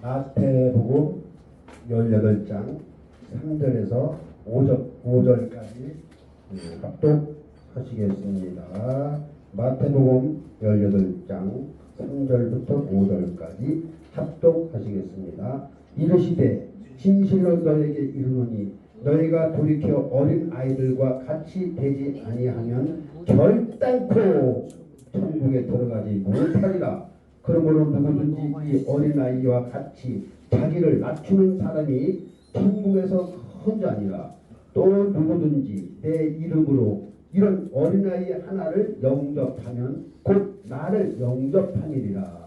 마태복음 18장 3절에서 5절까지 합독하시겠습니다. 마태복음 18장 3절부터 5절까지 합독하시겠습니다. 이르시되 진실로 너에게 이르노니 너희가 돌이켜 어린 아이들과 같이 되지 아니하면 결단코 천국에 들어가지 못하리라. 그러므로 누구든지 이 어린아이와 같이 자기를 낮추는 사람이 천국에서 큰 자니라. 또 누구든지 내 이름으로 이런 어린아이 하나를 영접하면 곧 나를 영접하니라.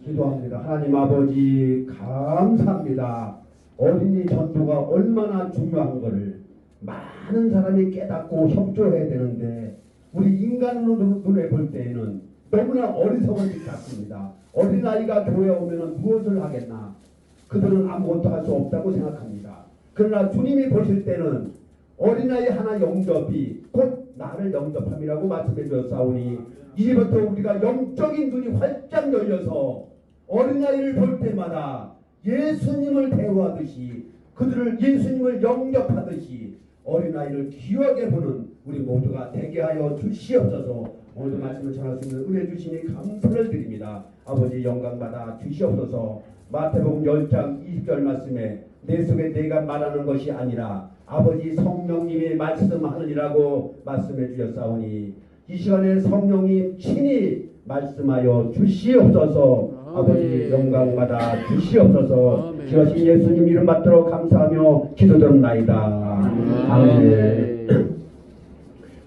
기도합니다. 하나님 아버지 감사합니다. 어린이 전도가 얼마나 중요한 것을 많은 사람이 깨닫고 협조해야 되는데 우리 인간으로 눈에 볼 때에는 너무나 어리석은 것 같습니다. 어린아이가 교회에 오면 무엇을 하겠나? 그들은 아무것도 할 수 없다고 생각합니다. 그러나 주님이 보실 때는 어린아이 하나 영접이 곧 나를 영접함이라고 말씀해 주셨사오니 이제부터 우리가 영적인 눈이 활짝 열려서 어린아이를 볼 때마다 예수님을 대우하듯이 그들을 예수님을 영접하듯이 어린아이를 귀하게 보는 우리 모두가 되게 하여 주시옵소서. 오늘도 말씀을 전할 수 있는 은혜 주시니 감사를 드립니다. 아버지 영광받아 주시옵소서. 마태복음 10장 20절 말씀에 내 속에 내가 말하는 것이 아니라 아버지 성령님이 말씀하느니라고 말씀해 주셨사오니 이 시간에 성령님 친히 말씀하여 주시옵소서. 아버지 영광받아 주시옵소서. 기하신 예수님 이름 받도록 감사하며 기도드립나이다. 아멘.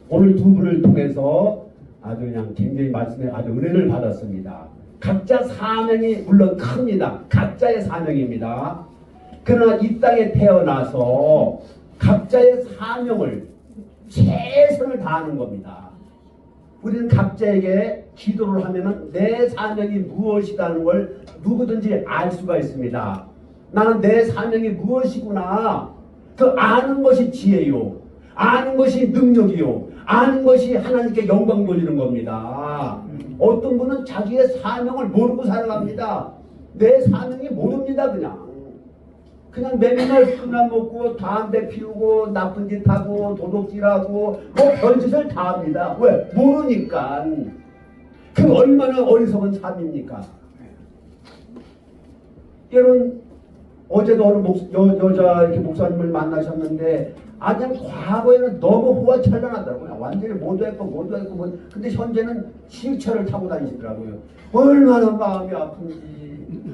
오늘 두 분을 통해서 아주 그냥 굉장히 말씀에 아주 은혜를 받았습니다. 각자 사명이 물론 큽니다. 각자의 사명입니다. 그러나 이 땅에 태어나서 각자의 사명을 최선을 다하는 겁니다. 우리는 각자에게 기도를 하면은 내 사명이 무엇이라는 걸 누구든지 알 수가 있습니다. 나는 내 사명이 무엇이구나. 그 아는 것이 지혜요. 아는 것이 능력이요. 아는 것이 하나님께 영광 돌리는 겁니다. 어떤 분은 자기의 사명을 모르고 살아갑니다. 내 사명이 모릅니다. 그냥 맨날 술나 먹고 담배 피우고 나쁜 짓 하고 도둑질하고 뭐 별짓을 다 합니다. 왜? 모르니까. 그 얼마나 어리석은 삶입니까? 여러분 어제도 어느 여자 이렇게 목사님을 만나셨는데 아주 과거에는 너무 호화찬란하더라고요. 완전히 모두했고 근데 현재는 휠체어를 타고 다니시더라고요. 얼마나 마음이 아픈지.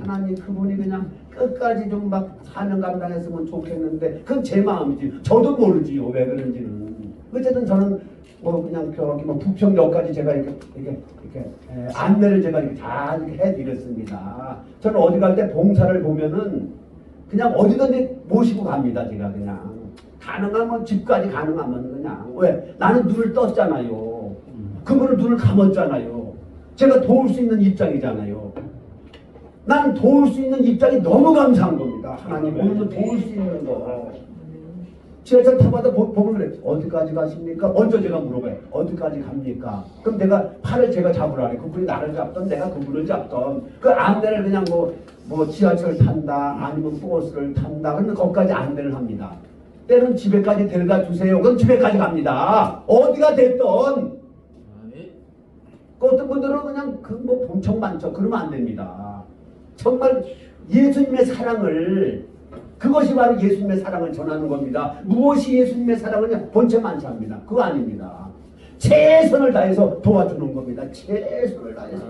하나님 그분이 그냥 끝까지 좀 막 사명 감당했으면 좋겠는데 그건 제 마음이지. 저도 모르지요. 왜 그런지는. 어쨌든 저는 뭐 그냥 저기 뭐 부평역까지 제가 이렇게 안내를 제가 이렇게 다 이렇게 해드렸습니다. 저는 어디 갈 때 봉사를 보면은 그냥 어디든지 모시고 갑니다. 제가 그냥. 가능하면 집까지 가능하면 그냥. 왜? 나는 눈을 떴잖아요. 그분은 눈을 감았잖아요. 제가 도울 수 있는 입장이잖아요. 난 도울 수 있는 입장이 너무 감사한 겁니다. 하나님 오늘도 도울 수 있는 거. 지하철 타마다 보면 그래. 어디까지 가십니까? 먼저 제가 물어봐요. 어디까지 갑니까? 그럼 내가 팔을 제가 잡으라니. 그분이 나를 잡던 내가 그분을 잡던 그 안내를 그냥 뭐 지하철 탄다 아니면 버스를 탄다 그러면 거기까지 안내를 합니다. 때는 집에까지 데려다 주세요. 그럼 집에까지 갑니다. 어디가 됐던. 어떤 분들은 그냥 뭐 봉청만청 그러면 안 됩니다. 정말 예수님의 사랑을 그것이 바로 예수님의 사랑을 전하는 겁니다. 무엇이 예수님의 사랑이냐? 본체만사입니다. 그거 아닙니다. 최선을 다해서 도와주는 겁니다. 최선을 다해서.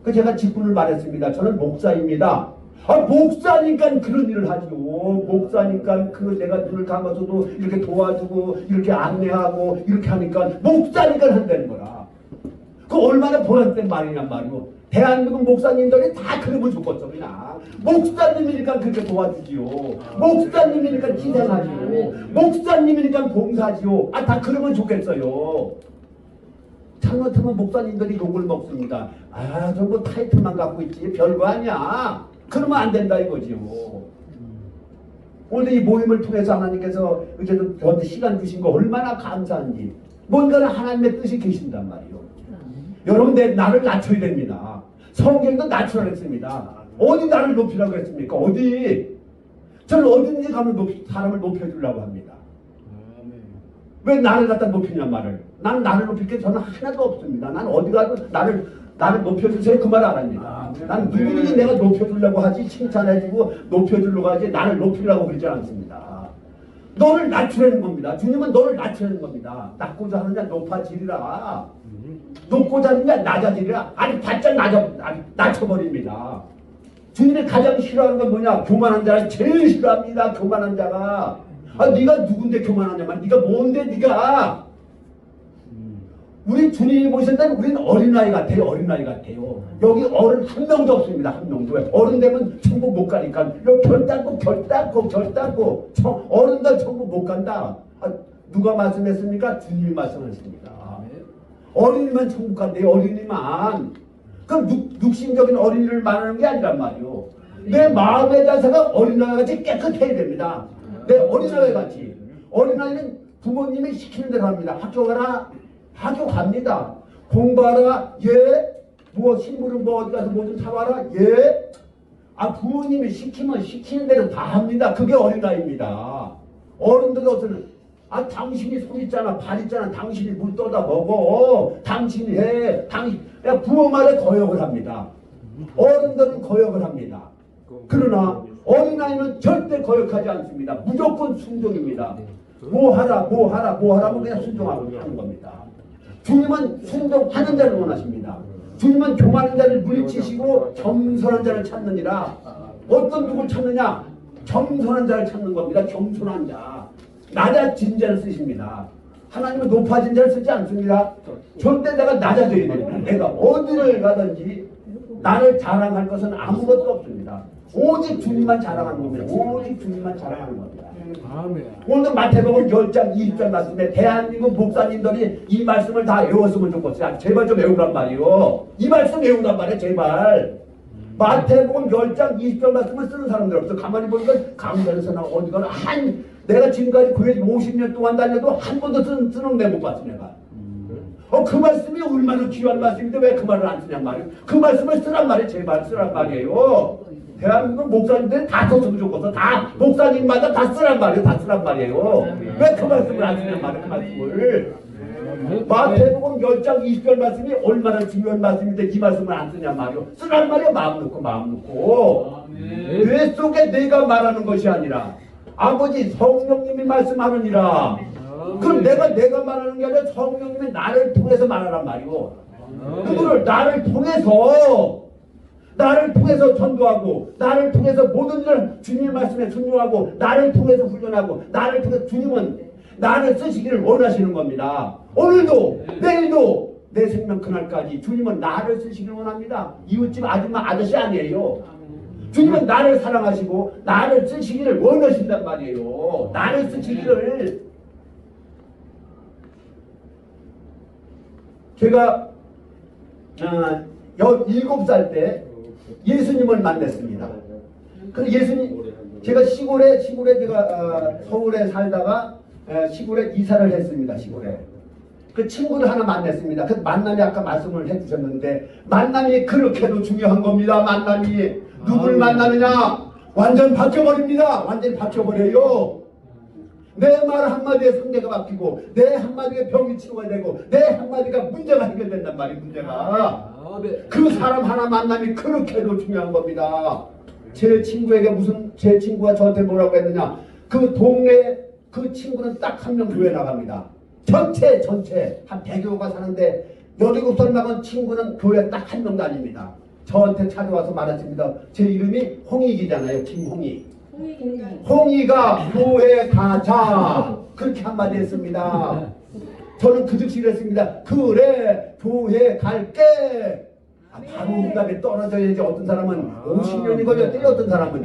그 제가 직분을 말했습니다. 저는 목사입니다. 목사니까 그런 일을 하죠. 목사니까 그 내가 눈을 감아서도 이렇게 도와주고 이렇게 안내하고 이렇게 하니까 목사니까 한다는 거라. 그 얼마나 보람된 말이냔 말이고. 대한민국 목사님들이 다 그러면 좋겠어. 그냥 목사님이니까 그렇게 도와주지요. 목사님이니까 희생하지요. 목사님이니까 봉사지요. 다 그러면 좋겠어요. 잘못하면 목사님들이 욕을 먹습니다. 저 뭐 타이틀만 갖고 있지 별거 아니야. 그러면 안 된다 이거지요. 오늘 이 모임을 통해서 하나님께서 어쨌든 저한테 시간 주신 거 얼마나 감사한지. 뭔가는 하나님의 뜻이 계신단 말이에요. 여러분 나를 낮춰야 됩니다. 성경도 낮추라고 했습니다. 어디 나를 높이라고 했습니까? 어디? 저는 어딘지 가면 사람을 높여주려고 합니다. 왜 나를 갖다 높이냐 말을. 난 나를 높일 게 저는 하나도 없습니다. 난 어디 가도 나를 높여주세요 그 말 안 합니다. 난 누구든지 내가 높여주려고 하지, 칭찬해주고 높여주려고 하지, 나를 높이려고 그러지 않습니다. 너를 낮추려는 겁니다. 주님은 너를 낮추려는 겁니다. 낮고자 하는 자 높아지리라. 높고자 하는 자 낮아지리라. 아니 바짝 낮춰버립니다. 주님이 가장 싫어하는 건 뭐냐? 교만한 자를 제일 싫어합니다. 교만한 자가. 아, 네가 누군데 교만하냐만. 네가 뭔데 네가. 우리 주님이 보실 때는 우리는 어린아이 같아요. 어린아이 같아요. 여기 어른 한 명도 없습니다. 한 명도. 왜? 어른 되면 천국 못 가니까. 여기 결단코. 어른들 천국 못 간다. 아, 누가 말씀했습니까? 주님이 말씀하십니다. 어린이만 천국 간대요. 어린이만. 그럼 육신적인 어린이를 말하는 게 아니란 말이요. 내 마음의 자세가 어린아이 같이 깨끗해야 됩니다. 내 어린아이 같이. 어린아이는 부모님이 시키는 대로 합니다. 학교 가라. 학교 갑니다. 공부하라. 예. 뭐 신부는 뭐 어디 가서 뭐 좀 사와라. 예. 아, 부모님이 시키면 시키는 대로 다 합니다. 그게 어린아이입니다. 어른들은 어떤 아, 당신이 손 있잖아, 발 있잖아, 당신이 물 떠다 먹어, 당신이 해, 야, 부모 말에 거역을 합니다. 어른들은 거역을 합니다. 그러나 어린아이는 절대 거역하지 않습니다. 무조건 순종입니다. 뭐 하라면 그냥 순종하고 하는 겁니다. 주님은 순종하는 자를 원하십니다. 주님은 교만한 자를 물리치시고 겸손한 자를 찾느니라. 어떤 누굴 찾느냐? 겸손한 자를 찾는 겁니다. 겸손한 자. 낮아진 자를 쓰십니다. 하나님은 높아진 자를 쓰지 않습니다. 절대 내가 낮아져야 됩니다. 내가 어디를 가든지 나를 자랑할 것은 아무것도 없습니다. 오직 주님만 자랑하는 겁니다. 오직 주님만 자랑하는 겁니다. 오늘 마태복음 10장 20절 말씀에 대한민국 목사님들이 이 말씀을 다 외웠으면 좋겠어요. 제발 좀 외우란 말이요. 이 말씀 외우란 말이에요. 제발. 마태복음 10장 20절 말씀을 쓰는 사람들 없어. 가만히 보니까 강단에서나 어디가나 내가 지금까지 교회 50년 동안 다녀도 한 번도 쓰는 데 못 봤어 내가. 그 말씀이 얼마나 귀한 말씀인데 왜 그 말을 안 쓰냔 말이에요. 그 말씀을 쓰란 말이에요. 제발 쓰란 말이에요. 대한민국 목사님들 다 썼으면 좋겠어. 다 목사님마다 다 쓰란 말이에요. 다 쓰란 말이에요. 왜 그 말씀을 안 쓰냔 말이에요. 그 말씀을. 마태복음 10장 20절 말씀이 얼마나 중요한 말씀인데 이 말씀을 안 쓰냔 말이에요. 쓰란 말이에요. 마음 놓고. 뇌 속에 내가 말하는 것이 아니라 아버지 성령님이 말씀하느니라. 그럼 내가 말하는 게 아니라 성령님이 나를 통해서 말하란 말이고, 그거를 나를 통해서 전도하고, 나를 통해서 모든 일을 주님의 말씀에 순종하고, 나를 통해서 훈련하고, 나를 통해서 주님은 나를 쓰시기를 원하시는 겁니다. 오늘도 내일도 내 생명 그날까지 주님은 나를 쓰시기를 원합니다. 이웃집 아줌마 아저씨 아니에요. 주님은 나를 사랑하시고 나를 쓰시기를 원하신단 말이에요. 나를 쓰시기를. 제가 17살 때 예수님을 만났습니다. 그 예수님, 제가 시골에 제가 서울에 살다가 시골에 이사를 했습니다. 시골에. 그 친구를 하나 만났습니다. 그 만남이 아까 말씀을 해주셨는데 만남이 그렇게도 중요한 겁니다. 만남이 누굴 만나느냐? 완전 바뀌어버립니다. 완전히 바뀌어버려요. 내 말 한마디에 상대가 바뀌고 내 한마디에 병이 치료가 되고 내 한마디가 문제가 해결된단 말이에요. 문제가. 그 사람 하나 만남이 그렇게도 중요한 겁니다. 제 친구가 저한테 뭐라고 했느냐? 그 동네 그 친구는 딱 한 명 교회 나갑니다. 전체 한 100여가 사는데 17살 나간 친구는 교회 딱 한 명도 아닙니다. 저한테 찾아와서 말했습니다. 제 이름이 홍익이잖아요. 김홍익. 홍익아 교회 가자. 그렇게 한마디 했습니다. 저는 그 즉시 했습니다. 그래 교회 갈게. 바로 응답에 떨어져야지. 어떤 사람은 50년이 걸렸대요. 어떤 사람은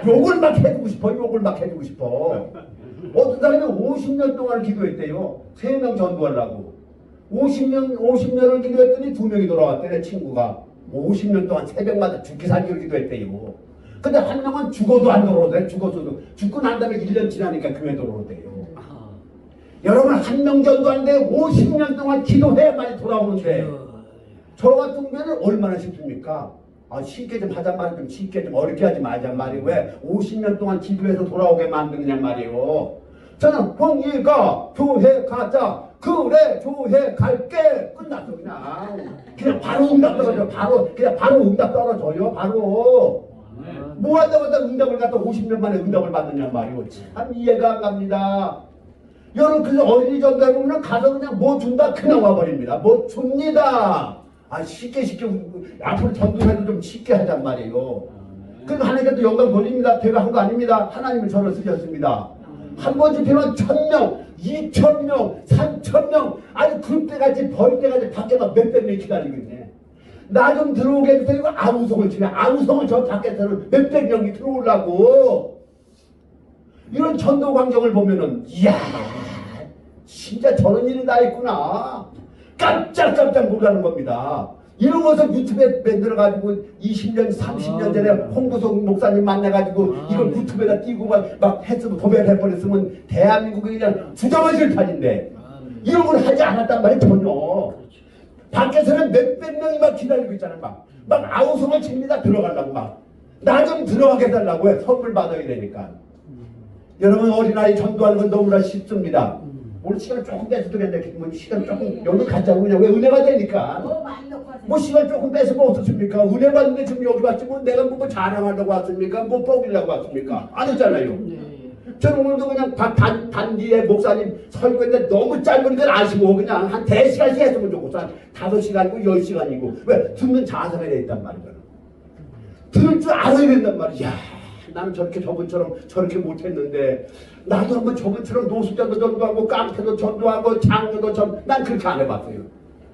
욕을 막 해주고 싶어. 어떤 사람이 50년 동안 기도했대요. 3명 전도하려고. 50년을 기도했더니 2명이 돌아왔대. 내 친구가 50년 동안 새벽마다 죽기 살기로 기도했대요. 근데 한 명은 죽어도 안 돌아오대. 죽고 난 다음에 1년 지나니까 교회 돌아오대요. 여러분 한 명 전도하는데 50년 동안 기도해야만이 돌아오는데 저 같은 경우는 얼마나 쉽습니까? 아, 쉽게 좀 하잔 말이에요. 좀 쉽게 좀 어렵게 하지 말잔 말이에요. 왜 50년 동안 기도해서 돌아오게 만드느냐 말이에요. 저는 홍이가 교회 가자. 그래 교회 갈게. 끝났어 그냥 바로 응답 떨어져. 바로 응답 떨어져요. 바로 뭐 하자마자 응답을 갖다 50년 만에 응답을 받느냐 말이에요. 참 이해가 안 갑니다. 여러분 그래서 어린이 전도해 보면 가서 그냥 뭐 준다 그냥 와버립니다. 뭐 줍니다. 아 쉽게 앞으로 전도해도 좀 쉽게 하잔 말이에요. 그러니까 하나님께 또 영광 돌립니다. 제가 한 거 아닙니다. 하나님은 저를 쓰셨습니다. 한 번 집회만 1000명, 2000명, 3000명, 아니 그때까지 벌 때까지 밖에가 몇백 명이 기다리고 있네. 나 좀 들어오게 해주세요. 이거 아우성을 치네. 아우성을 저 밖에서는 몇백 명이 들어오려고. 이런 전도 광경을 보면은 이야 진짜 저런 일이 다 있구나. 깜짝깜짝 놀라는 겁니다. 이런 것을 유튜브에 만들어가지고 20년, 30년 전에 홍구성 목사님 만나가지고 이걸 유튜브에다 띄고 막 했으면 도배를 해버렸으면 대한민국이 그냥 주저앉을 판인데 이런 걸 하지 않았단 말이에요. 전혀. 밖에서는 몇백 명이 막 기다리고 있잖아요. 막 아우성을 칩니다. 들어가려고 나 좀 들어가게 해달라고 해. 선물 받아야 되니까. 여러분 어린아이 전도하는 건 너무나 쉽습니다. 오늘 시간 조금 뺏어도 되는데 뭐 시간 조금 여기 갖자고 그냥 왜 은혜가 되니까 뭐 시간 조금 뺏으면 어떻습니까? 은혜 받는데 지금 여기 왔지 뭐 내가 뭐 자랑하려고 왔습니까? 뭐 뻑이려고 왔습니까? 아니잖아요. 저는 오늘도 그냥 단기에 목사님 설교했는데 너무 짧으니까 아시고 그냥 한 4시간씩 했으면 좋겠어. 한 5시간이고 10시간이고 왜? 듣는 자세가 돼 있단 말이야. 들을 줄 알아야 된단 말이야. 나는 저렇게 저분처럼 저렇게 못했는데 나도 한번 저분처럼 노숙자도 전도하고 깡패도 전도하고 장녀도 난 그렇게 안 해봤어요.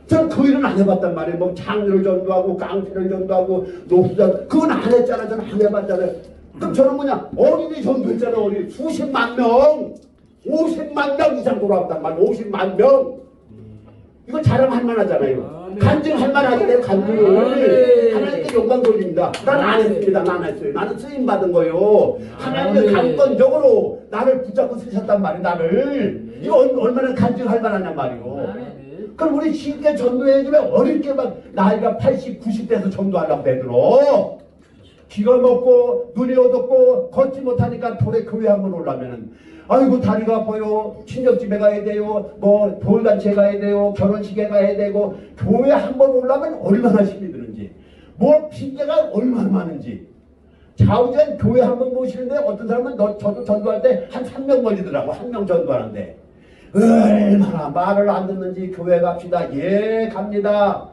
저는 그 일은 안 해봤단 말이에요. 뭐 장녀를 전도하고 깡패를 전도하고 노숙자 그건 안 했잖아. 저는 안 해봤잖아요. 그럼 저는 뭐냐 어린이 전도했잖아요. 어린이 수십만 명 50만 명 이상 돌아왔단 말이에요. 50만 명 이거 자랑할 만하잖아요. 간증할 만하잖아요. 간증을 하나님께 영광 돌립니다. 난 안 했습니다. 난 했어요. 나는 쓰임 받은 거요. 하나님은 강권적으로 나를 붙잡고 쓰셨단 말이에요. 나를 이거 얼마나 간증할 만하냔 말이에요. 그럼 우리 쉽게 전도해주면 어릴 때 막 나이가 80, 90대에서 전도하려고 되들어. 기가 먹고 눈이 어둡고 걷지 못하니까 돌에 교회 한번 오려면은 아이고 다리가 아파요. 친정집에 가야 돼요. 뭐 돌잔치에 가야 돼요. 결혼식에 가야 되고 교회 한번 오려면 얼마나 힘이 드는지 뭐 핑계가 얼마나 많은지 좌우전 교회 한번 모시는데 어떤 사람은 저도 전도할 때 한 3명 걸리더라고. 1명 전도하는데 얼마나 말을 안 듣는지 교회 갑시다. 예 갑니다.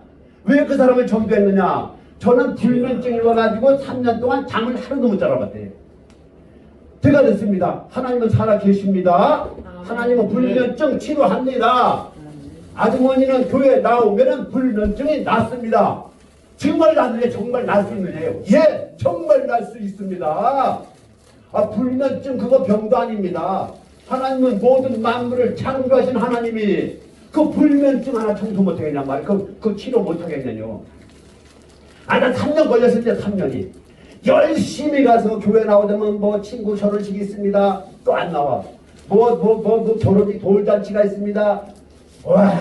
왜 그 사람을 전도했느냐. 저는 불면증이 와가지고 3년 동안 잠을 하루도 못 자라봤대요. 제가 됐습니다. 하나님은 살아계십니다. 하나님은 불면증 치료합니다. 아주머니는 교회에 나오면은 불면증이 낫습니다. 정말 낫는데 정말 날 수 있느냐요? 예, 정말 날 수 있습니다. 아, 불면증 그거 병도 아닙니다. 하나님은 모든 만물을 창조하신 하나님이 그 불면증 하나 청소 못하겠냐 말이에요. 그 치료 못하겠냐요. 아, 난 3년 걸렸습니다. 3년이. 열심히 가서 교회 나오자면 뭐 친구 결혼식이 있습니다. 또 안 나와. 뭐 결혼식 돌잔치가 있습니다. 와,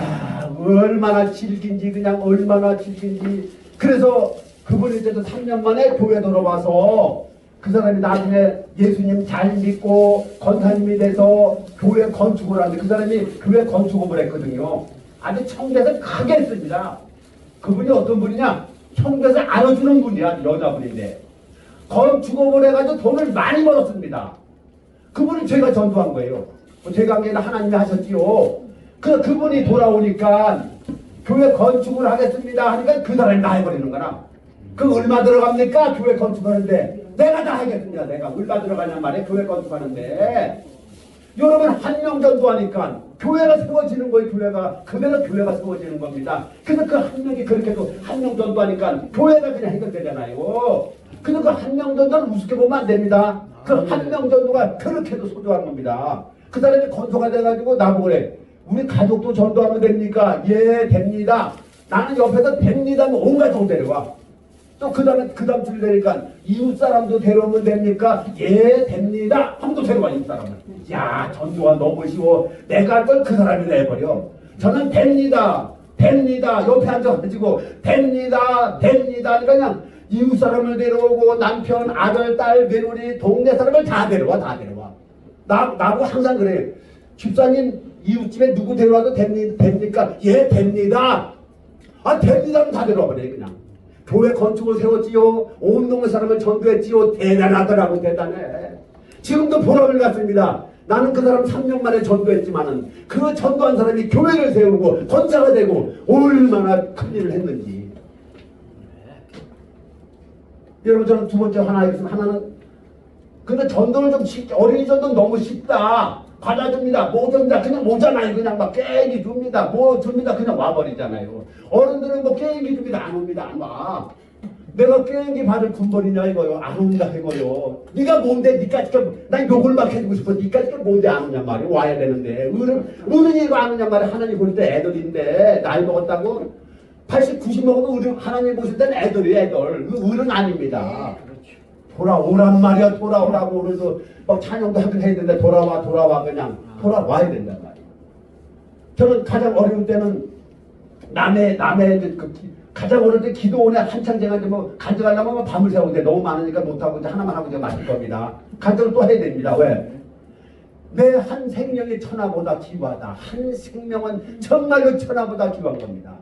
얼마나 질긴지 그냥 얼마나 질긴지. 그래서 그분이 이제도 3년 만에 교회 돌아와서 그 사람이 나중에 예수님 잘 믿고 권사님이 돼서 교회 건축을 하는데 그 사람이 교회 건축업을 했거든요. 아주 청대에서 크게 했습니다. 그분이 어떤 분이냐? 청대에서 알아주는 분이야. 여자분인데. 건축업을 해가지고 돈을 많이 벌었습니다. 그분은 제가 전도한 거예요. 제가 한 게 아니라 하나님이 하셨지요. 그분이 돌아오니까 교회 건축을 하겠습니다 하니까 그 사람이 다 해버리는 거나. 그 얼마 들어갑니까? 교회 건축하는데. 내가 다 하겠습니다. 내가 얼마 들어가냔 말이에요. 교회 건축하는데. 여러분 한 명 전도하니까 교회가 세워지는 거예요. 그래서 교회가 세워지는 겁니다. 그래서 그 한 명이 그렇게도 한 명 전도하니까 교회가 그냥 해결되잖아요. 그래서 그 한 명 전도는 우습게 보면 안 됩니다. 그 한 명 전도가 그렇게도 소중한 겁니다. 그 사람이 건소가 돼가지고 나보고 그래. 우리 가족도 전도하면 됩니까? 예, 됩니다. 나는 옆에서 됩니다. 뭐 온 가족 데려와. 또 그 다음 줄 되니까 이웃 사람도 데려오면 됩니까? 예, 됩니다. 한번도 데려와, 이웃 사람을. 야, 전도가 너무 쉬워. 내가 할 걸 그 사람이 내버려. 저는 됩니다. 됩니다. 옆에 앉아가지고 됩니다. 됩니다. 그냥 이웃 사람을 데려오고 남편, 아들, 딸, 며느리, 동네 사람을 다 데려와. 나하고 항상 그래. 집사님 이웃집에 누구 데려와도 됩니까? 예, 됩니다. 아, 됩니다. 하면 다 데려와 버려 그냥. 교회 건축을 세웠지요. 온 동네 사람을 전도했지요. 대단하더라고. 대단해. 지금도 보람을 갖습니다. 나는 그 사람 3년 만에 전도했지만은 그 전도한 사람이 교회를 세우고 권사가 되고 얼마나 큰 일을 했는지. 여러분, 저는 두 번째 하나 있으면 하나는 근데 전도를 좀 어린이 전도는 너무 쉽다. 받아줍니다. 뭐 줍니다. 그냥 오잖아요. 그냥 막 깨기 줍니다. 뭐 줍니다. 그냥 와버리잖아요. 어른들은 뭐 깨기 줍니다. 안 옵니다. 안 와. 내가 깨기 받을 군벌이냐 이거요. 안 옵니다 이거요. 네가 뭔데 니까지 난 욕을 막 해주고 싶어. 니까지 뭔데 안 오냔 말이야. 와야 되는데 어른이 이거 안 오냔 말이야. 하나님 볼 때 애들인데 나이 먹었다고 80, 90 먹어도 하나님 보실 때는 애들이에요. 애들. 어른 아닙니다. 돌아오란 말이야. 돌아오라고. 그래서 막 찬양도 하긴 해야 되는데 돌아와 그냥 돌아와야 된단 말이야. 저는 가장 어려울 때는 남의 가장 어릴 때 기도원에 한창 제가 뭐 간증하려면 밤을 새우는데 너무 많으니까 못하고 이제 하나만 하고 제가 마칠 겁니다. 간증을 또 해야 됩니다. 왜? 내 한 생명이 천하보다 귀하다. 한 생명은 정말로 천하보다 귀한 겁니다.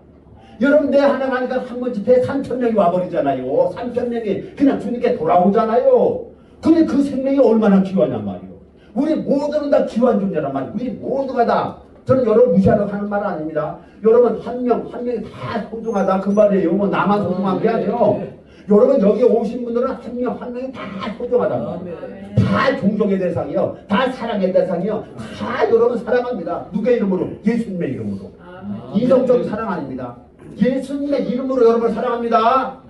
여러분, 내 하나 가니까 한 번 집회에 3,000명이 와버리잖아요. 3,000명이 그냥 주님께 돌아오잖아요. 근데 그 생명이 얼마나 귀하냔 말이에요. 우리 모두는 다 귀한 존재란 말이에요. 우리 모두가 다. 저는 여러분 무시하려고 하는 말은 아닙니다. 여러분 한 명이 다 소중하다 그 말이에요. 뭐 나만 소중한 게 아니에요. 여러분 여기 오신 분들은 한 명이 다 소중하단 말이에요. 다 존경의 대상이요. 다 사랑의 대상이요. 다 여러분 사랑합니다. 누구의 이름으로? 예수님의 이름으로. 이성적인 사랑 아닙니다. 예수님의 이름으로 여러분 사랑합니다.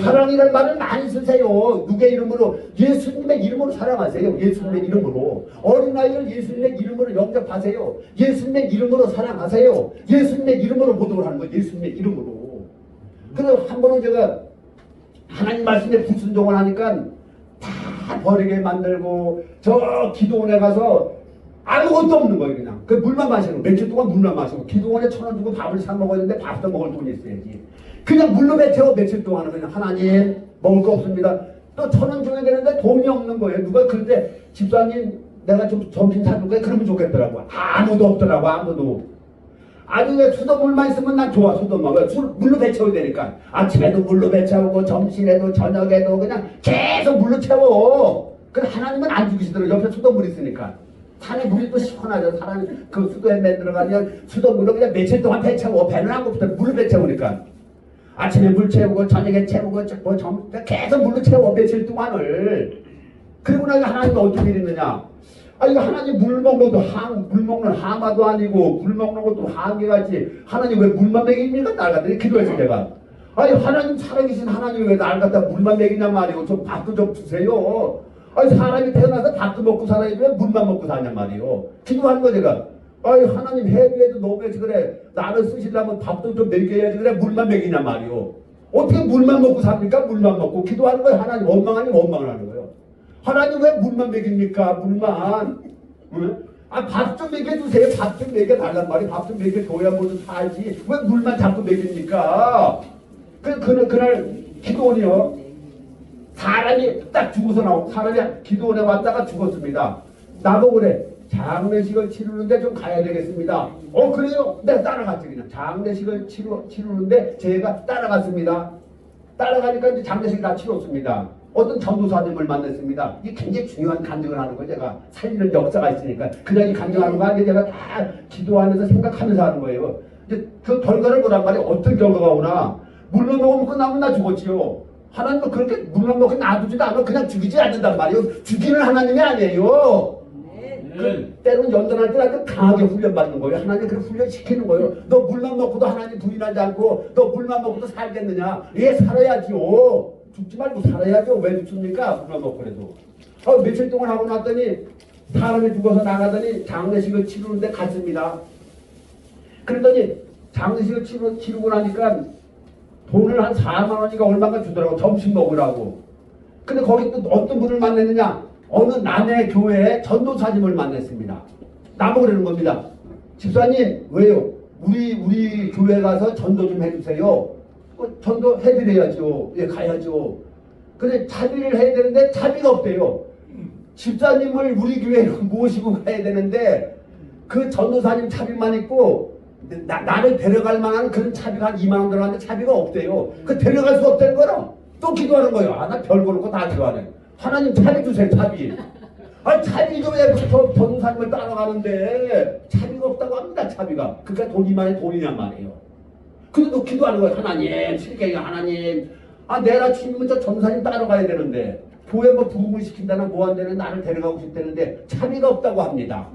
사랑이라는 말을 많이 쓰세요. 누구의 이름으로? 예수님의 이름으로 사랑하세요. 예수님의 이름으로. 어린아이를 예수님의 이름으로 영접하세요. 예수님의 이름으로 사랑하세요. 예수님의 이름으로 모독을 하는 거예요. 예수님의 이름으로. 그래서 한 번은 제가 하나님 말씀에 불순종을 하니까 다 버리게 만들고 저 기도원에 가서 아무것도 없는 거예요. 그냥 그 물만 마시고 며칠 동안 물만 마시고 기도원에 1,000원 주고 밥을 사 먹어야 되는데 밥도 먹을 돈이 있어야지. 그냥 물로 뱉어 며칠 동안은 그냥 하나님 먹을 거 없습니다. 또 1,000원 줘야 되는데 돈이 없는 거예요. 누가 그런데 집사님 내가 좀 점심 사줄 거야 그러면 좋겠더라고. 아무도 없더라고. 아무도. 아주 왜 수돗물만 있으면 난 좋아. 수돗물 물로 배채워야 되니까 아침에도 물로 배채우고 점심에도 저녁에도 그냥 계속 물로 채워. 그 하나님은 안 죽이시더라고. 옆에 수돗물 있으니까. 산에 물이 또 시원하죠. 사람이 그 수도에 들어가면 수돗물로 그냥 며칠 동안 배채워. 배는 안 고프다. 물로 배채우니까. 아침에 물 채우고 저녁에 채우고 뭐 계속 물로 채워 며칠 동안을. 그리고 나서 하나님은 어떻게 이랬느냐. 아 이거 하나님 물 먹는 것도 물 먹는 하마도 아니고 물 먹는 것도 한계같이 하나님 왜 물만 먹입니까? 날 갖다 기도했어 내가. 아니 하나님 살아계신 하나님이 왜 날 갖다 물만 먹이냔 말이고 좀 밥도 좀 주세요. 아니 사람이 태어나서 밥도 먹고 살아야지 왜 물만 먹고 사냔 말이요. 기도하는 거 제가. 아니 하나님 해비에도 너무해서 그래. 나를 쓰시려면 밥도 좀 먹여야지 그래. 물만 먹이냔 말이요. 어떻게 물만 먹고 삽니까? 물만 먹고 기도하는 거예요. 하나님 원망 아니면 원망을 하는 거예요. 하나님 왜 물만 먹입니까? 물만. 응? 아 밥 좀 먹여주세요. 밥 좀 먹여달란 말이에요. 밥 좀 먹여줘야 뭐좀 살지. 왜 물만 자꾸 먹입니까? 그날 기도원이요. 사람이 딱 죽어서 나오고 사람이 기도원에 왔다가 죽었습니다. 나보고 그래. 장례식을 치르는데 좀 가야 되겠습니다. 그래요? 내가 따라갔지 그냥. 장례식을 치르는데 제가 따라갔습니다. 따라가니까 이제 장례식을 다 치렀습니다. 어떤 전도사님을 만났습니다. 이게 굉장히 중요한 간증을 하는 거예요. 제가 살리는 역사가 있으니까. 그냥 이 간증하는 거 아니에요. 제가 다 기도하면서 생각하면서 하는 거예요. 이제 그 결과를 보란 말이에요. 어떤 결과가 오나. 물론 먹으면 끝나면 나 죽었지요. 하나님은 그렇게 물론 먹고 놔두지도 않고 그냥 죽이지 않는단 말이에요. 죽이는 하나님이 아니에요. 때로는 연단할 때 아주 강하게 훈련받는 거예요. 하나님 그렇게 훈련시키는 거예요. 너 물만 먹고도 하나님 부인하지 않고 너 물만 먹고도 살겠느냐. 예 살아야지요. 죽지 말고 살아야죠. 왜 죽습니까? 물만 먹고 그래도. 며칠 동안 하고 났더니 사람이 죽어서 나가더니 장례식을 치르는데 갔습니다. 그랬더니 장례식을 치르고 나니까 돈을 한 4만 원인가 얼마가 주더라고. 점심 먹으라고. 근데 거기 또 어떤 분을 만났느냐. 어느 남의 교회에 전도사님을 만났습니다. 나보고 그러는 겁니다. 집사님 왜요? 우리 교회 가서 전도 좀 해주세요. 전도 해드려야죠. 예, 가야죠. 근데 자비를 해야 되는데 자비가 없대요. 집사님을 우리 교회로 모시고 가야 되는데 그 전도사님 차비만 있고 나를 데려갈 만한 그런 차비가 한 2만 원 들어가는데 차비가 없대요. 그 데려갈 수 없다는 거는 또 기도하는 거예요. 아, 나 별 보는 거 다 기도하네. 하나님 차비 주세요, 차비. 아, 차비 좀 해. 전도사님을 따라가는데 차비가 없다고 합니다, 차비가. 그러니까 돈이만이 돈이란 말이에요. 그래도 기도하는 거예요. 하나님, 실갱이 하나님. 아, 내가 주님은 저 전도사님 따라가야 되는데 교회 뭐 부흥을 시킨다나 뭐 한다는 나를 데려가고 싶다는데 차비가 없다고 합니다.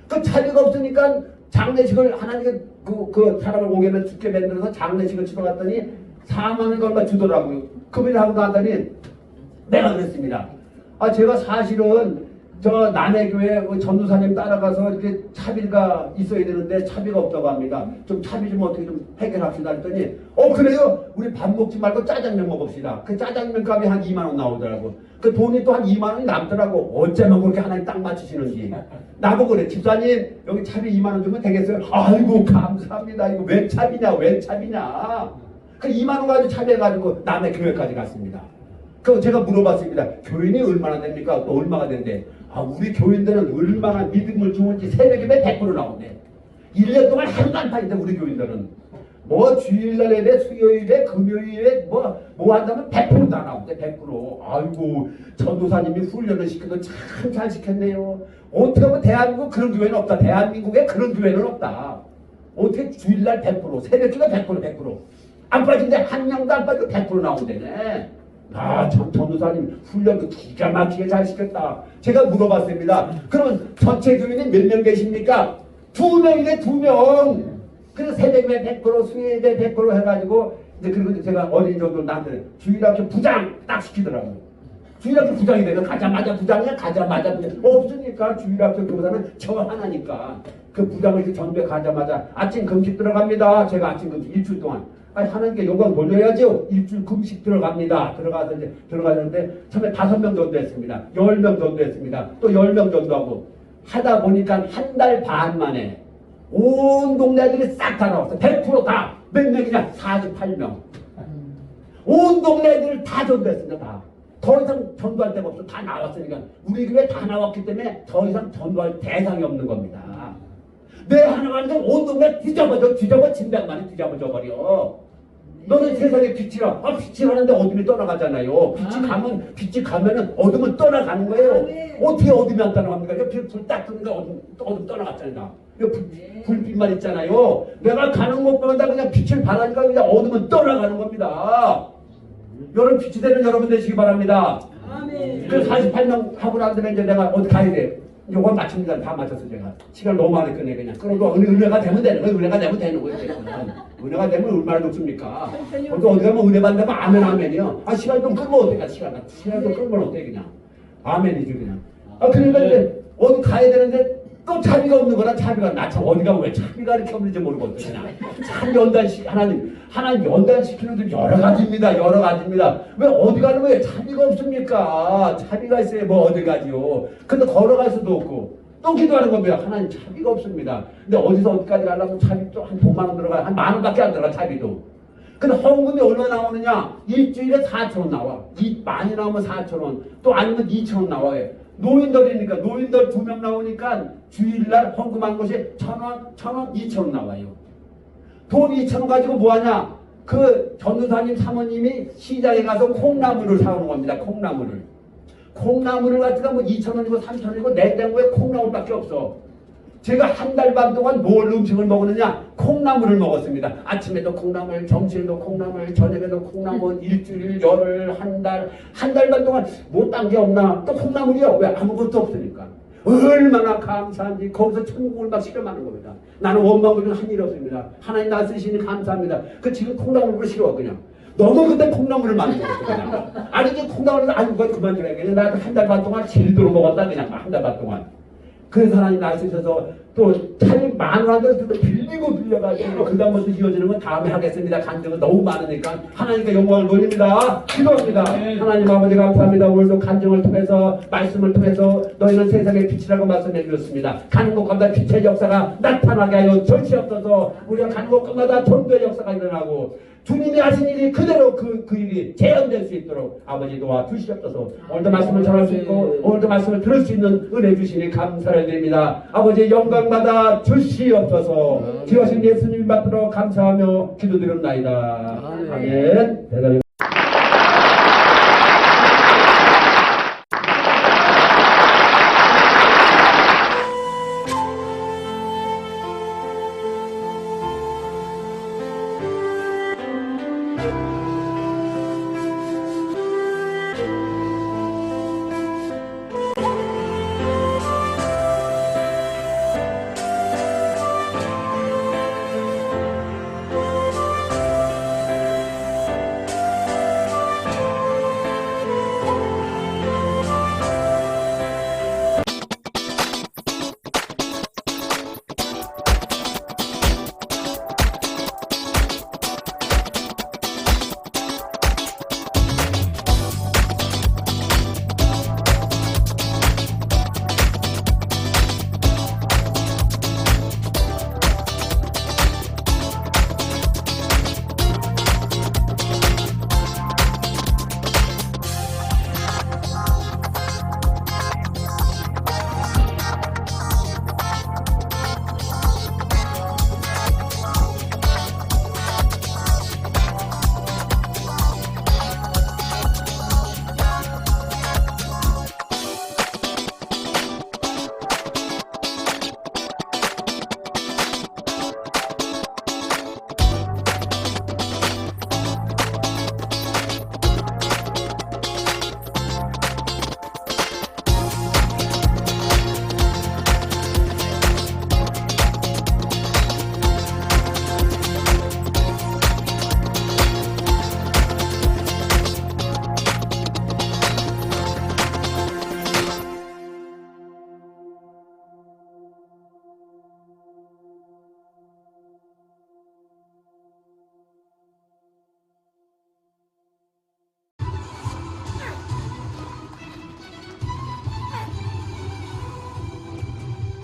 그 차비가 없으니까 장례식을 하나님께 그 사람을 오게면 죽게 만들어서 장례식을 치러 갔더니 4만 원 얼마 주더라고요. 금일 하고 나더니 내가 그랬습니다. 아, 제가 사실은 저 남의 교회 전도사님 따라가서 이렇게 차비가 있어야 되는데 차비가 없다고 합니다. 좀 차비 좀 어떻게 좀 해결합시다 했더니 그래요? 우리 밥 먹지 말고 짜장면 먹읍시다. 그 짜장면 값이 한 2만 원 나오더라고. 그 돈이 또 한 2만 원이 남더라고. 어쩌면 그렇게 하나님 딱 맞추시는지. 나보고 그래. 집사님 여기 차비 2만 원 주면 되겠어요? 아이고 감사합니다. 이거 왜 차비냐 왜 차비냐. 그 2만 원 가지고 차비해가지고 남의 교회까지 갔습니다. 그 제가 물어봤습니다. 교인이 얼마나 됩니까? 또 얼마가 된대. 아, 우리 교인들은 얼마나 믿음을 주는지 새벽에 100% 나온대. 1년 동안 하루도 안 파는데 우리 교인들은 뭐 주일날에 수요일에 금요일에 뭐 한다면 100% 다 나온대. 100%. 아이고 전도사님이 훈련을 시켜도 참 잘 시켰네요. 어떻게 보면 대한민국 그런 교회는 없다. 대한민국에 그런 교회는 없다. 어떻게 주일날 100% 새벽기도 100%. 안 빠진데 한 명도 안 빠지고 100% 나온대네. 아, 참 전도사님 훈련도 기가 막히게 잘 시켰다. 제가 물어봤습니다. 그러면 전체 교인이 몇 명 계십니까? 2명이네, 2명. 그래서 새벽에 100%, 수요일에 100% 해가지고 이제 그리고 제가 어린 정도 나한테 주일학교 부장 딱 시키더라고요. 주일학교 부장이 되면 가자마자 부장이야, 가자마자 부장. 없으니까 주일학교 교사는 저 하나니까 그 부장을 이렇게 전부에 가자마자 아침 금식 들어갑니다. 제가 아침 금식 일주일 동안. 아니, 하나님께 영광 돌려야죠. 일주일 금식 들어갑니다. 들어가서 이제 들어가는데 처음에 5명 정도 했습니다. 10명 정도 했습니다. 또 10명 정도 하고 하다 보니까 한 달 반 만에 온 동네들이 싹 다 나왔어요. 100% 다. 몇 명이냐? 48명. 온 동네들 다 전도했습니다. 다. 더 이상 전도할 데가 없어. 다 나왔으니까. 우리 교회 다 나왔기 때문에 더 이상 전도할 대상이 없는 겁니다. 내 하나가 아니라 온 동네 뒤집어져 진백만이 뒤집어져 버려. 너는 세상에 빛이라. 아, 빛이 가는데 어둠이 떠나가잖아요. 빛이 가면은 어둠은 떠나가는 거예요. 어떻게 어둠이 안 떠나갑니까? 불 딱 뜨는데 어둠 떠나갔잖아요. 불빛만 있잖아요. 내가 가는 곳마다 그냥 빛을 발하니까 그냥 어둠은 떠나가는 겁니다. 여러분 빛이 되는 여러분 되시기 바랍니다. 그 48명 하고 난 다음에 이제 내가 어디 가야 돼. 요거 맞춥니다. 다 맞췄어 제가. 시간 너무 많이 끄네 그냥. 그러고 은혜가 되면 되는 거예요. 은혜가 되면 되는 거예요. 은혜가 되면 얼마나 높습니까? 또 어디 가면 은혜 받는다면 아멘 아멘이요. 아 시간 좀 끌면 어떡해. 시간 좀 끌면 어떡해 그냥. 아멘이지 그냥. 아 그러니까 이제 어디 가야 되는데 또 차비가 없는 거라 차비가 나 참 어디가 왜 차비가 이렇게 없는지 모르고 그냥 참 하나님 연단시키는 데 여러 가지입니다. 왜 어디 가는 거예요? 차비가 없습니까? 차비가 있어야 뭐 어디 가지요. 근데 걸어갈 수도 없고 또 기도하는 겁니다. 하나님 차비가 없습니다. 근데 어디서 어디까지 가려면 차비 또 한 5만 원 들어가요. 한 1만 원밖에 안 들어가 차비도. 근데 헌금이 얼마 나오느냐? 일주일에 4,000원 나와. 많이 나오면 4,000원. 또 아니면 2,000원 나와요. 노인들이니까 노인들 2명 나오니까 주일날 헌금한 것이 1,000원, 2,000원 나와요. 돈 2,000원 가지고 뭐하냐? 그 전도사님 사모님이 시장에 가서 콩나물을 사오는 겁니다. 콩나물을 가지고 뭐 2,000원이고 3,000원이고 냉장고에 콩나물밖에 없어. 제가 한 달 반 동안 뭘 음식을 먹었느냐? 콩나물을 먹었습니다. 아침에도 콩나물, 점심에도 콩나물, 저녁에도 콩나물, 일주일, 열흘, 한 달 반 동안 뭐 딴 게 없나? 또 콩나물이요. 왜? 아무것도 없으니까. 얼마나 감사한지 거기서 천국을 막 실험하는 겁니다. 나는 원망으로는 한 일 없습니다. 하나님 나 쓰시니 감사합니다. 그 지금 콩나물을 싫어 그냥. 너무 그때 콩나물을 많이 먹었어 그냥. 아니 이제 콩나물을 아니 그만 그래. 그냥 나 한 달 반 동안 질도로 먹었다 그냥 한 달 반 동안. 그래서 하나님 날씨셔서 또 차이 마누라들 빌리고 빌려가지고 그 다음부터 이어지는 건 다음에 하겠습니다. 간증은 너무 많으니까 하나님께 영광을 돌립니다. 기도합니다. 하나님 아버지 감사합니다. 오늘도 간증을 통해서 말씀을 통해서 너희는 세상의 빛이라고 말씀해 주셨습니다. 가는 곳마다 빛의 역사가 나타나게 하여 절시옵소서. 우리가 가는 곳마다 전도의 역사가 일어나고 주님이 하신 일이 그대로 그 일이 재현될 수 있도록 아버지 도와 주시옵소서. 오늘도 말씀을 전할 수 있고 오늘도 말씀을 들을 수 있는 은혜 주시니 감사를 드립니다. 아버지 영광받아 주시옵소서. 기하신 예수님 받들어 감사하며 기도드립나이다. 아멘. 대단히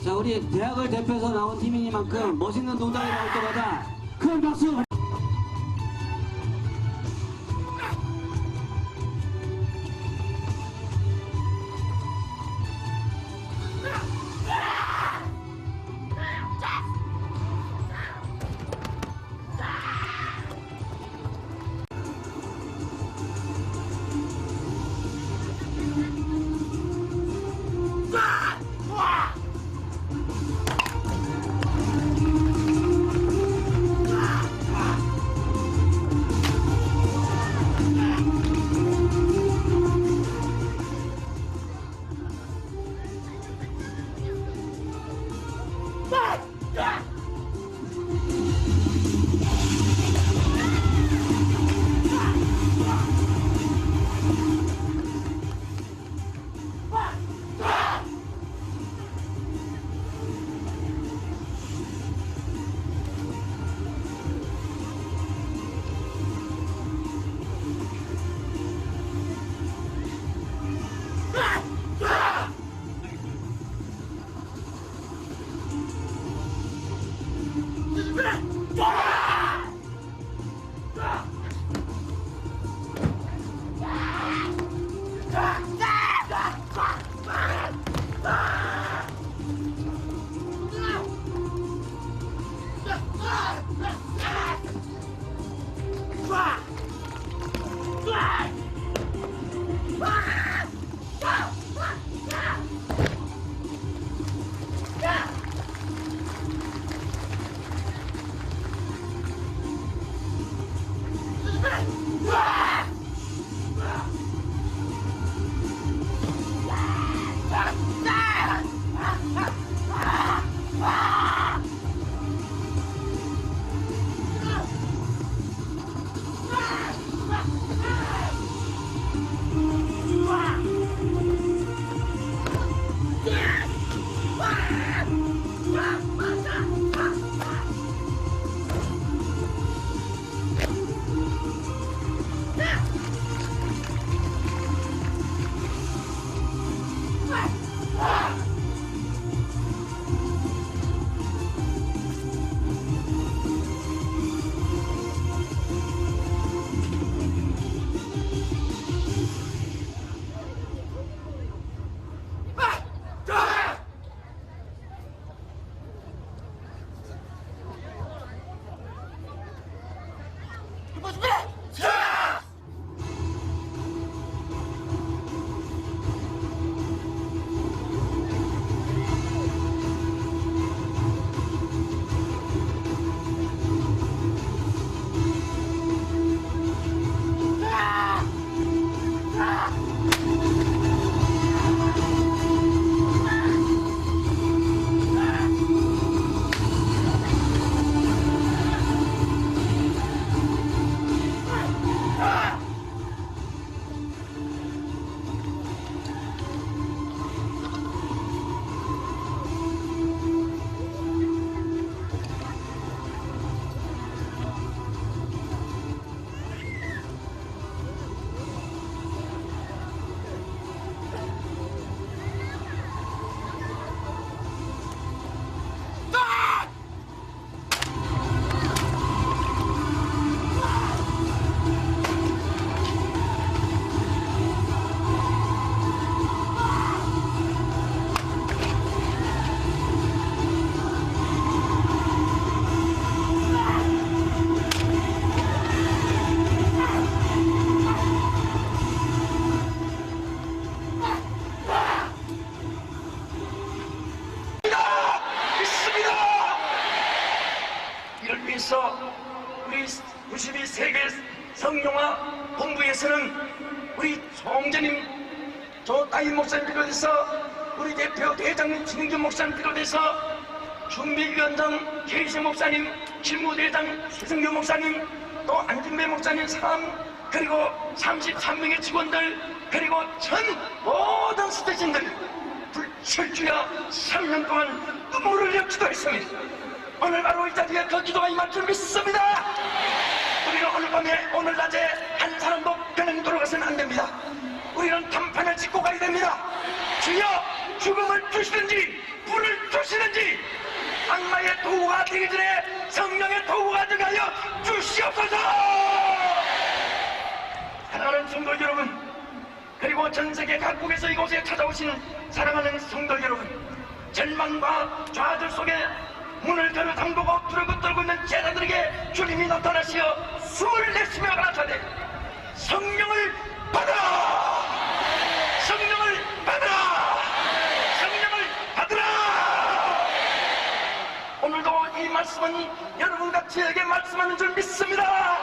자, 우리 대학을 대표해서 나온 팀이니만큼 멋있는 동작이 나올 때마다 큰 박수! 성령화 본부에서는 우리 총재님 조따임 목사님 비롯해서 우리 대표 대장님 진행준 목사님 비롯해서 준비위원장 계시 목사님, 실무대장 최승규 목사님, 또 안진배 목사님 그리고 33명의 직원들, 그리고 전 모든 스태프진들 불철주야 3년 동안 눈물을 흘려 기도했습니다. 오늘 바로 이 자리에 그 기도가 임할 줄 믿습니다. 우리는 오늘 밤에 오늘 낮에 한 사람도 그냥 돌아가서는 안 됩니다. 우리는 단판을 짚고 가야 됩니다. 주여 죽음을 주시든지 불을 주시든지 악마의 도구가 되기 전에 성령의 도구가 되게 하여 주시옵소서. 사랑하는 성도 여러분, 그리고 전세계 각국에서 이곳에 찾아오신 사랑하는 성도 여러분, 절망과 좌절 속에 문을 열어 잠그고 두르고 떨고 있는 제자들에게 주님이 나타나시어 숨을 내쉬며 가라사대 성령을 받아라, 성령을 받아라, 성령을 받으라. 오늘도 이 말씀은 여러분같이 에게 말씀하는 줄 믿습니다.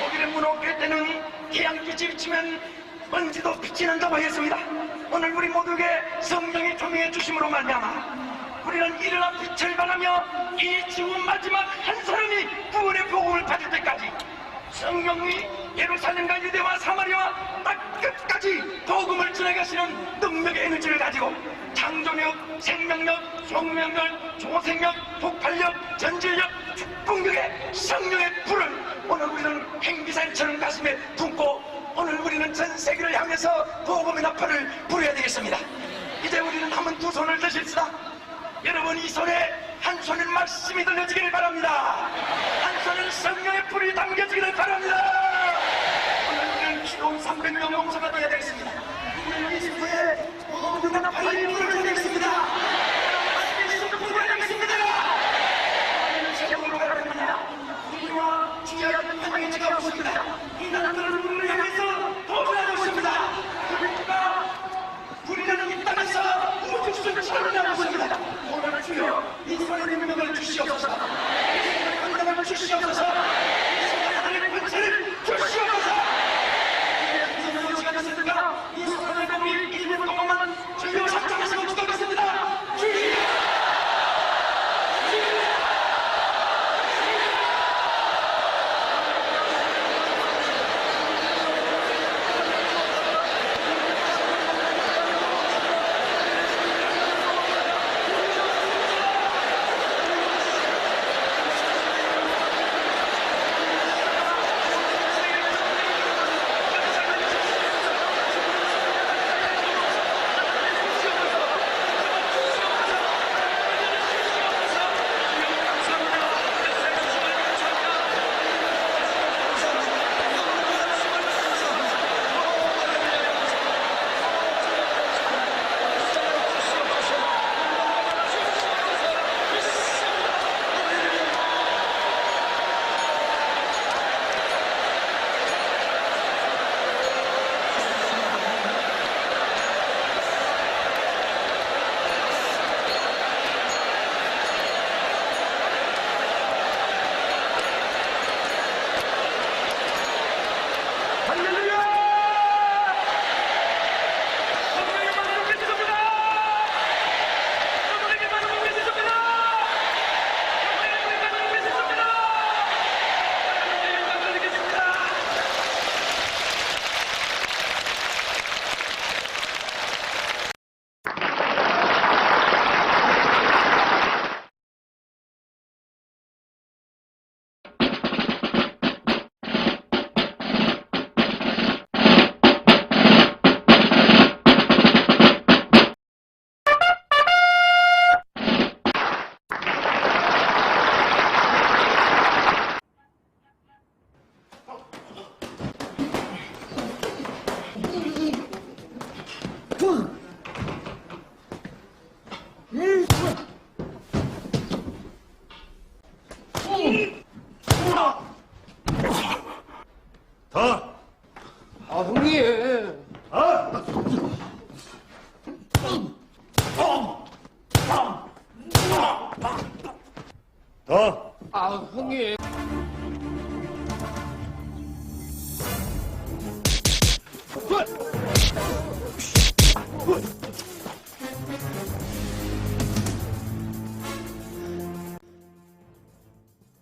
거기를 무너질 때는 태양빛이 비치면 먼지도 빛이 난다고 하였습니다. 오늘 우리 모두에게 성령이 조명해 주심으로 말미암아 우리는 일어나 빛을 발하며 이 지구 마지막 한 사람이 구원의 복음을 받을 때까지 성령이 예루살렘과 유대와 사마리아와 딱 끝까지 복음을 전해가시는 능력의 에너지를 가지고 창조력, 생명력, 송명력, 조생력, 폭발력, 전질력, 축복력의 성령의 불을 오늘 우리는 행기살처럼 가슴에 품고 오늘 우리는 전 세계를 향해서 복음의 나팔을 부려야 되겠습니다. 이제 우리는 남은 두 손을 드십시다. 여러분, 이 손에 한 손은 말씀이 들려지기를 바랍니다. 한 손은 성령의 불이 담겨지기를 바랍니다. 오늘 우리는 기도원 300명 용서가 되어야 되겠습니다. 오늘 이 집에 모두가 나팔을 불어야 되겠습니다. 말씀이 불어야 되겠습니다. 우리는 세상으로 가야 됩니다. 우리와 주의하는 평강의 지가 없습니다. 이 나라들은 우리를 향해서 도전하고 있습니다. 그러니까 우리는 이 땅에서 우주를 차원하고 있습니다. 오늘 주여 이 손의 능력을 주시옵소서, 이 손의 건강을 주시옵소서, 이 손의 하늘의 권세를 주시옵소서. 이제 무슨 시간이 있습니까? 이 손의 병이 1분 동안만 주여 작정하시고 기도하겠습니다. 주여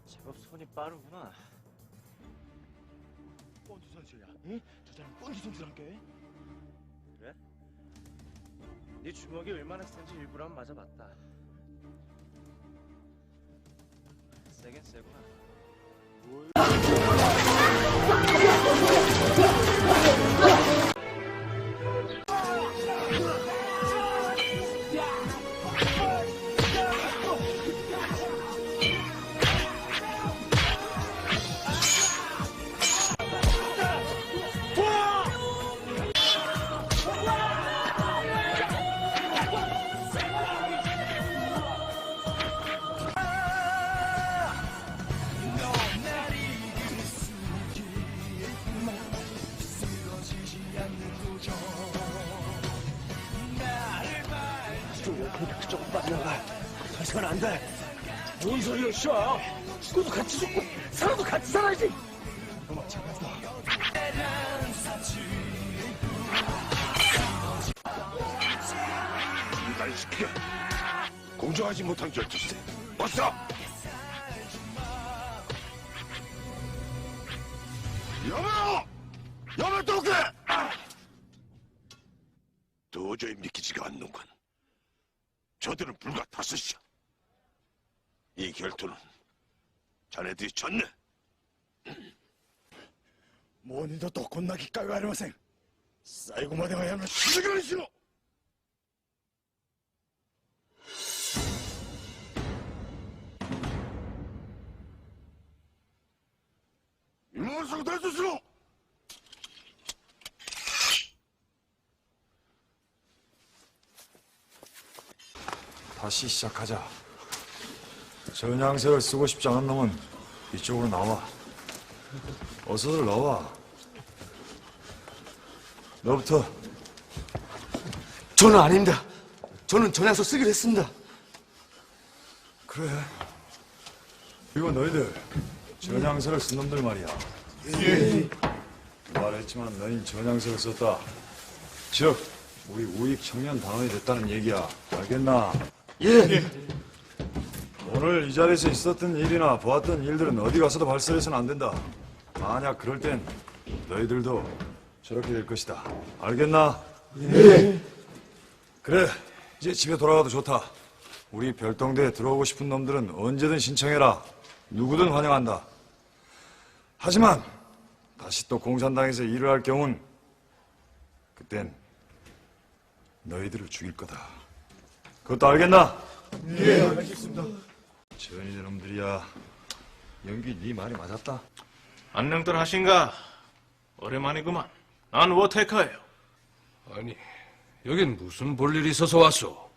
제법 손이 빠르구나. 꼰지 선수야. 응? 저 사람 꼰지 선수란게. 그래? 네 주먹이 얼마나 센지 일부러 한번 맞아봤다. 세긴 세구나. 조금 빠져나가. 사시면 안 돼. 뭔 소리야, 씨야. 죽어도 같이 죽고 살아도 같이 살아야지. 엄마 참았어. 인간시키게 공정하지 못한 결투세. 어서! 여보요! 여보 또 그래! 도저히 믿기지가 않는군. 저들은 불과 5이야. 이 결투는 자네들이 졌네. 뭐니도 또 겁나기 까요하려마생. 싸이고 마대가야만 시작을 싫어. 이 녀석 내주시오! 다시 시작하자. 전향세를 쓰고 싶지 않은 놈은 이쪽으로 나와. 어서들 나와. 너부터. 저는 아닙니다. 저는 전향서 쓰기로 했습니다. 그래. 그리고 너희들 전향서를 쓴 놈들 말이야. 말했지만 너희 전향서를 썼다. 즉 우리 우익 청년 단원이 됐다는 얘기야. 알겠나? 예. 오늘 이 자리에서 있었던 일이나 보았던 일들은 어디 가서도 발설해서는 안 된다. 만약 그럴 땐 너희들도 저렇게 될 것이다. 알겠나? 예. 그래, 이제 집에 돌아가도 좋다. 우리 별동대에 들어오고 싶은 놈들은 언제든 신청해라. 누구든 환영한다. 하지만 다시 또 공산당에서 일을 할 경우는 그땐 너희들을 죽일 거다. 그것도 알겠나? 예, 알겠습니다. 전이들 놈들이야. 연기 네 말이 맞았다. 안녕들 하신가? 오랜만이구만. 난 워테커예요. 아니, 여긴 무슨 볼일이 있어서 왔소?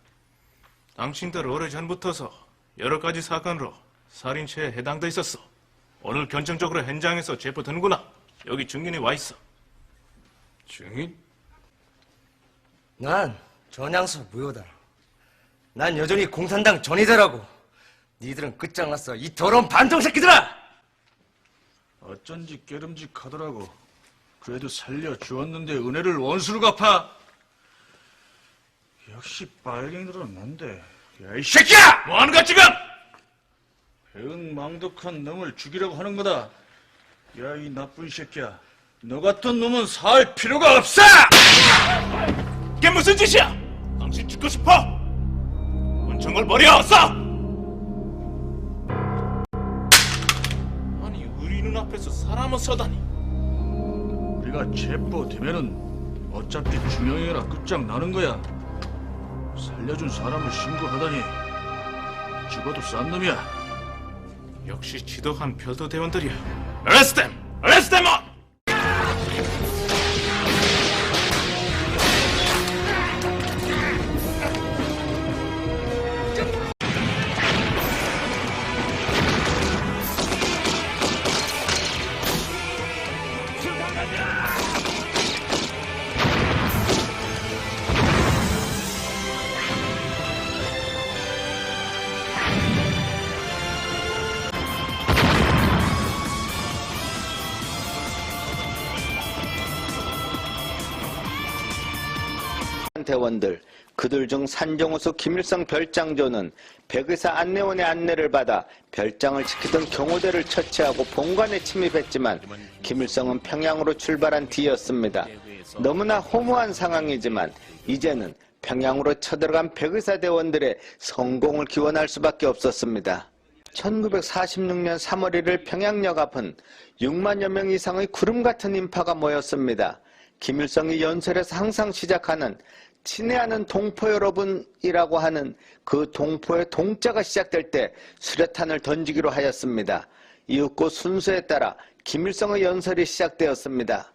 당신들 오래전부터서 여러 가지 사건으로 살인죄에 해당돼 있었어. 오늘 결정적으로 현장에서 체포되는구나. 여기 증인이 와 있어. 증인? 난 전향서 무효다. 난 여전히 공산당 전이자라고. 니들은 끝장났어, 이 더러운 반동 새끼들아! 어쩐지 깨름직하더라고. 그래도 살려주었는데 은혜를 원수로 갚아. 역시 빨갱이들은 난데. 야, 이 새끼야! 뭐하는 거야 지금? 배은망덕한 놈을 죽이려고 하는 거다. 야, 이 나쁜 새끼야. 너 같은 놈은 살 필요가 없어! 이게 무슨 짓이야? 당신 죽고 싶어? 원청을 버려, 어서! 아니, 우리 눈앞에서 사람을 써다니. 우리가 체포되면은 어차피 중형이라 끝장나는 거야. 살려준 사람을 신고하다니 죽어도 싼 놈이야. 역시 지독한 별도 대원들이야. Arrest them! Arrest them all! 대원들, 그들 중 산정호수 김일성 별장조는 백의사 안내원의 안내를 받아 별장을 지키던 경호대를 처치하고 본관에 침입했지만 김일성은 평양으로 출발한 뒤였습니다. 너무나 허무한 상황이지만 이제는 평양으로 쳐들어간 백의사 대원들의 성공을 기원할 수밖에 없었습니다. 1946년 3월 1일 평양역 앞은 6만여 명 이상의 구름 같은 인파가 모였습니다. 김일성이 연설에서 항상 시작하는 친애하는 동포 여러분이라고 하는 그 동포의 동자가 시작될 때 수류탄을 던지기로 하였습니다. 이윽고 순서에 따라 김일성의 연설이 시작되었습니다.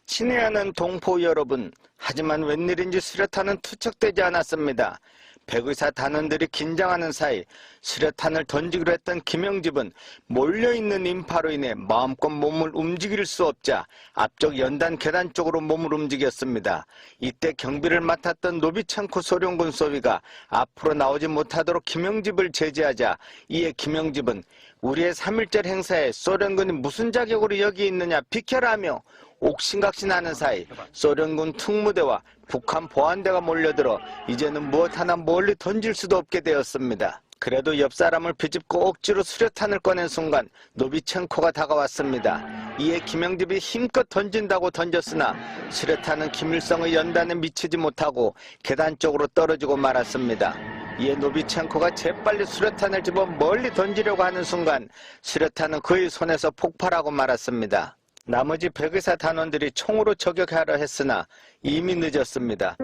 친애하는 동포 여러분, 하지만 웬일인지 수류탄은 투척되지 않았습니다. 백의사 단원들이 긴장하는 사이 수류탄을 던지기로 했던 김영집은 몰려있는 인파로 인해 마음껏 몸을 움직일 수 없자 앞쪽 연단 계단 쪽으로 몸을 움직였습니다. 이때 경비를 맡았던 노비첸코 소련군 소위가 앞으로 나오지 못하도록 김영집을 제지하자 이에 김영집은 우리의 3.1절 행사에 소련군이 무슨 자격으로 여기 있느냐 비켜라며 옥신각신하는 사이 소련군 특무대와 북한 보안대가 몰려들어 이제는 무엇 하나 멀리 던질 수도 없게 되었습니다. 그래도 옆 사람을 비집고 억지로 수류탄을 꺼낸 순간 노비첸코가 다가왔습니다. 이에 김영집이 힘껏 던진다고 던졌으나 수류탄은 김일성의 연단에 미치지 못하고 계단 쪽으로 떨어지고 말았습니다. 이에 노비첸코가 재빨리 수류탄을 집어 멀리 던지려고 하는 순간 수류탄은 그의 손에서 폭발하고 말았습니다. 나머지 백의사 단원들이 총으로 저격하려 했으나 이미 늦었습니다.